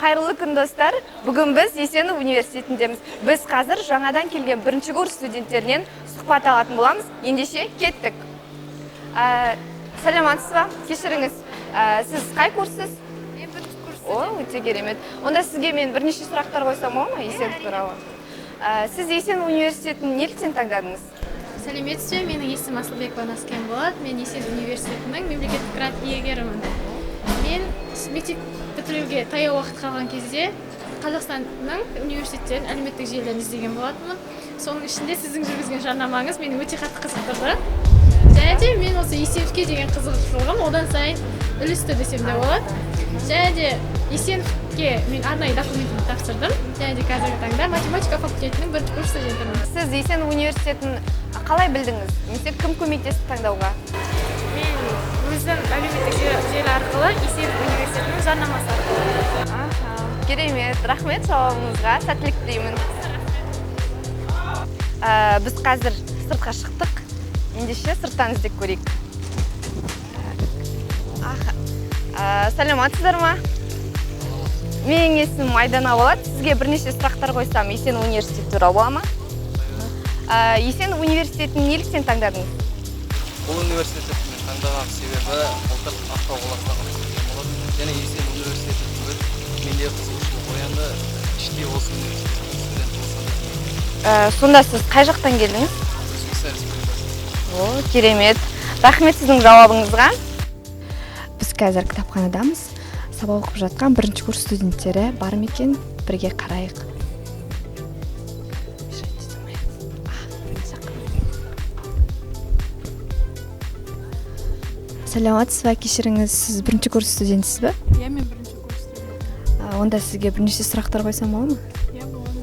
Қайырлы күн достар. Бүгін біз Есенов университетіндеміз. Біз қазір жаңадан келген бірінші курс студенттерінен сұхбат алатын боламыз. Ендеше кеттік. Саламатсыз ба? Кешіріңіз. Сіз қай курссыз? Мен бірінші курс. Өте керемет. Онда сізге мен бірнеше сұрақтар қойсам болады ма Есенов туралы? Сіз Есенов университетін неліктен таңдадыңыз? Сәлеметсіз бе? Менің есімім Асылбекова Наскен болады. Мен Есенов университетінің мемлекеттік грант иегерімін. Мен мектеп бітіруге таяу уақыт қалған кезде Қазақстанның университеттерін әлеуметтік желіден іздеген болатынмын. Соның ішінде сіздің жүргізген жарнамаңыз мені өте қатты қызықтырды. Және де мен осы Есеновке деген қызығушылығым одан сайын үлесті десем де болады. Және де Есеновке мен арнайы документімді тапсырдым. Және де қазіргі таңда математика факультетінің бірінші курс студентімін. Сіз Есенов университетін қалай білдіңіз? Немесе кім көмектесті таңдауға? Мен өзім әлеуметтік желі арқылы Есенов университетінің жарнамасы арқылы. Керемет, рахмет жауабыңызға, сәттілік тілеймін. Біз қазір сыртқа шықтық. Ендеше сырттан іздеп көрейік. Саламатсыздар ма? Менің есімім Айдана болады. Сізге бірнеше сұрақтар қойсам, Есенов университеті туралы бола ма? Есенов университетін неліктен таңдадыңыз? Бұл университетті таңдаған себебі былтыр Ақтау қаласынан оқыған болатын. Және Есенов университеті түгіл менде қызығушылық оянды. Іштей осы университеттің студент болсам. Сонда сіз қай жақтан келдіңіз? Өзбекстан Республикасы. Керемет. Рахмет сіздің жауабыңызға. Біз қазір кітапханадамыз. Сабақ оқып жатқан бірінші курс студенттері бар ма екен? Бірге қарайық. Саламатсыз ба, кешіріңіз, сіз бірінші курс студентісіз бе? Иә, мен бірінші курс студентімін. Онда сізге бірнеше сұрақтар қойсам болады ма? Иә, болады.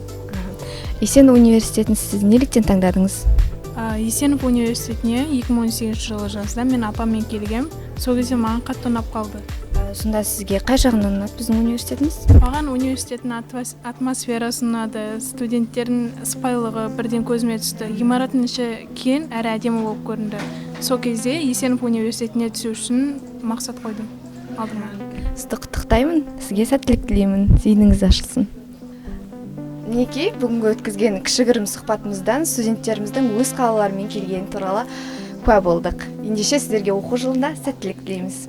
Есенов университетін сіз неліктен таңдадыңыз? Есенов университетіне 2018 жылы жазда мен апаммен келгем. Сол кезде маған қатты ұнап қалды. Сонда сізге қай жағынан ұнады біздің университетіміз? Маған университеттің атмосферасы ұнады, студенттердің сыпайылығы бірден көзіме түсті. Ғимараттың іші кең әрі әдемі болып көрінді. Сол кезде Есенов университетіне түсу үшін мақсат қойдым алдыма. Сізді құттықтаймын, сізге сәттілік тілеймін, зейініңіз ашылсын. Мінекей, бүгінгі өткізген кішігірім сұхбатымыздан студенттеріміздің өз қалаларымен келгені туралы куә болдық. Ендеше сіздерге оқу жылында сәттілік тілейміз.